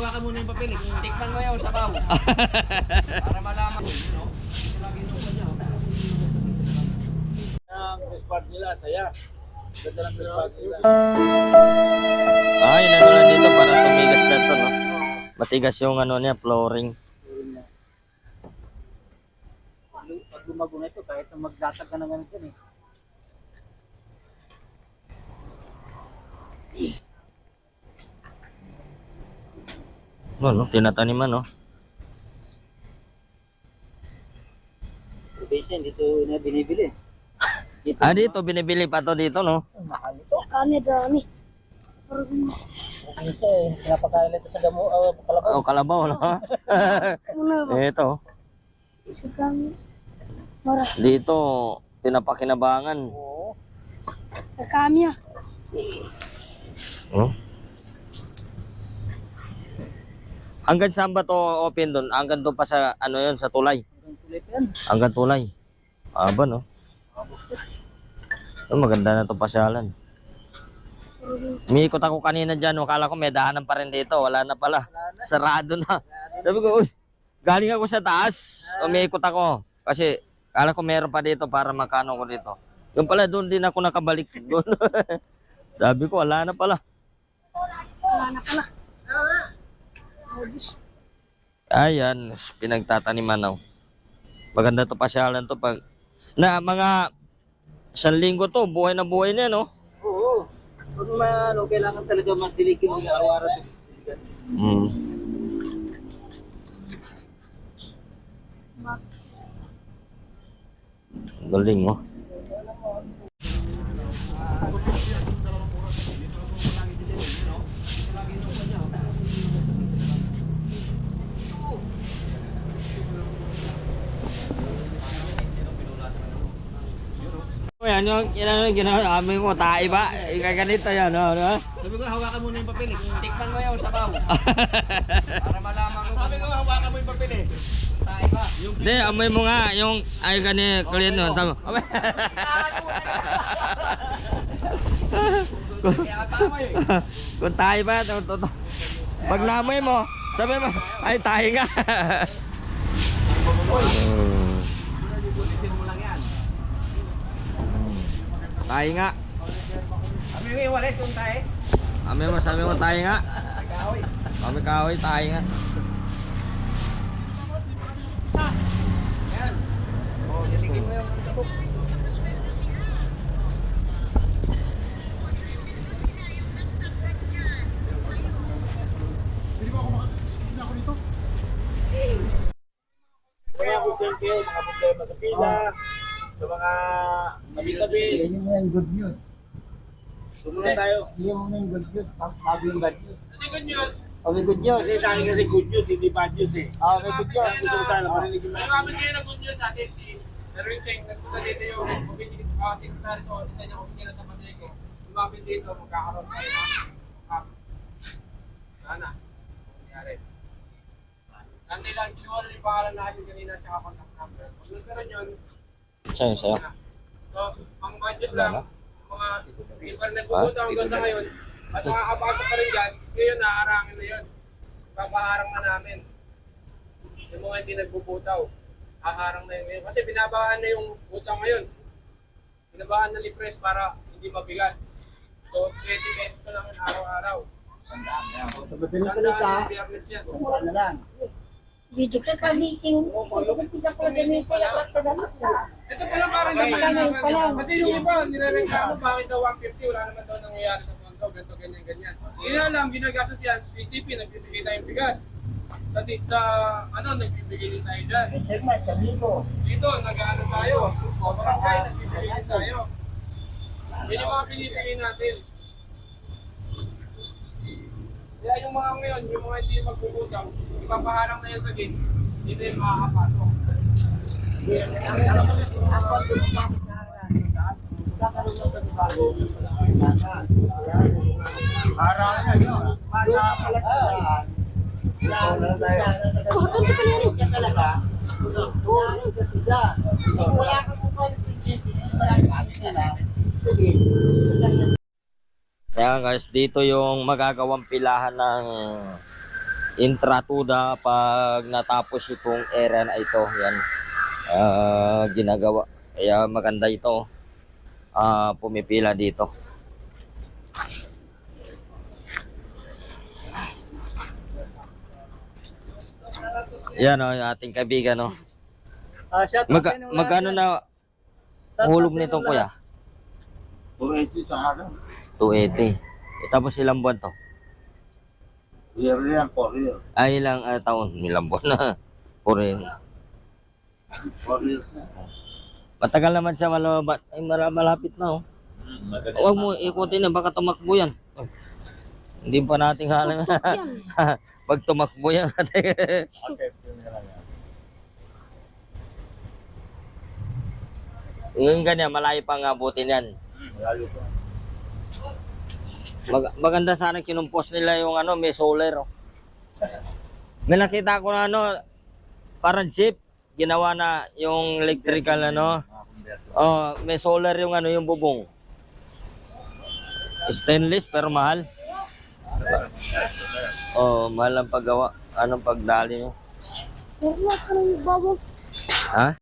hawakan muna yung papel eh. Tikman mo yung sabaw. Para malaman mo. Ang respond nila, saya. Ganda ng respond nila. Ay, ano na dito para tumigas na ito, no? Matigas yung ano niya, flooring. Pag lumago na ito, kahit magdatag ka na ganito eh. No, tinataniman, no? Probation, dito na binibili. Dito, binibili pa to dito, no? Mahal ito. Kami dami. Ito eh, pinapakain ito sa damo, kalabaw. Oh, kalabaw, no? Ano ba? Ito, Sa kami. Mara. dito, pinapakinabangan. Oo. Sa kami ah. Oh. Hanggang saan ba to open doon? Hanggang doon pa sa, ano yun, sa tulay? Ang sulit yan. Hanggang tulay. Aba, no? Oh, maganda na to pasyalan. Umiikot ako kanina dyan. Akala ko may daanan pa rin dito. Wala na pala. Sarado na. Sabi ko, uy, galing ako sa taas. Umiikot ako. Kasi, akala ko meron pa dito para makano ko dito. Yung pala, doon din ako nakabalik. Doon. Sabi ko, wala na pala. Wala na pala. Ayan, pinagtataniman na. Maganda to pasyalan to pag na mga 1 linggo to, buhay na niya, no? Oo. Pag ano, kailangan talaga magdilikin mo yung araw-araw. Mm. Galing, oh. Yan yung ginawa amin ko, tae ba? Ganito yan, no? Sabi ko, hawakan muna yung papel eh. Tikman mo yung sabaw. Para malaman mo. Sabi ko, hawakan mo yung papel eh. Tayo ba? Hindi, amoy mo nga yung ay gani kulit nun. Tama. Kung tayo ba, pag namoy mo, sabi mo, ay tayo nga. Bulitin mo lang yan. Tayo nga. Sabi ko, iwalit yung tayo. Sabi mo tayo nga. Kahoy. Kami kahoy, tayo nga. Oh, diligin mo yung sabaw. Kaya ako siyempre, mga problema sa pila, sa mga tabi-tabi. Yan yung good news. Sumunod tayo. Yan yung good news. Bago yung bad news. Kasi good news. Okay, good news. Kasi sa akin kasi good news, hindi bad news eh. Okay, good news. Gusto ko sana marinig yung mga. Lumapit kayo ng good news sa atin si Darwin Cheng. Nagpunta dito yung secretary sa isa niyang opisina sa Paseco. Lumapit dito, magkakaroon tayo ng sana. Nangyari. Nandito lang, kinuha na yung pangalan natin kanina at saka contact number. Pag nagkaroon yun, Sa'yo. so, ang budget lang, mga hindi pa rin nagpupunta hanggang sa ngayon, at nakakapasok pa rin dyan, ngayon naharangin na yun. Papaharang na namin. Yung mga hindi nagbubutaw, haharang na yun ngayon. Kasi binabaan na yung utang ngayon. Binabaan na lipress para hindi mabigat. So, 20 pesos na lang yun araw-araw. Sa madaling salita, Biyernes yan. sumura na lang. Video ka. Pag-meeting, pag-umpisa ko ganito, yung pagdamat na. Ito pala parang naman. Kasi yung iba, nirereklamo bakit daw 150, wala naman daw nangyayari sa pondo, ganito, ganyan. Yun lang, ginagastos yan, PCP, nagbibigay tayong bigas. Sa nagbibigay din tayo dyan. Eh, check man, sa libo. Dito, nag-ano tayo, barangay, nagbibigay din tayo. Yan yung mga pinipigay natin. Kaya yung mga ngayon, yung mga hindi magbubutang, ipapaharang na yan sa gate, dito yung makakapasok. Kaya guys, dito yung magagawang pilahan ng intratuda pag natapos itong area na ito. Yan. Ginagawa. Kaya maganda ito. Pumipila dito. Yan o, yung ating kaibigan o. Magkano na hulog nito kuya? 280 sa harap. 280. Tapos ilang buwan to? Year yan, 4 year. Ay, ilang taon? Ilang buwan na. Purin. 4 years na. Matagal naman siya malapit na oh. Huwag mo ikutin na, baka tumakbo yan. Oh. Hindi pa natin halang. Pag tumakbo yan. Ngayon ganyan, malayo pang abutin yan. Malayo pa. Maganda sana kinumpos nila yung may solar. Oh. May nakita ko na parang jeep. Ginawa na yung electrical Oh, may solar yung yung bubong. Stainless pero mahal. Oh, mahal ang paggawa. Anong pagdali mo? Meron na ka ng babo. Ha?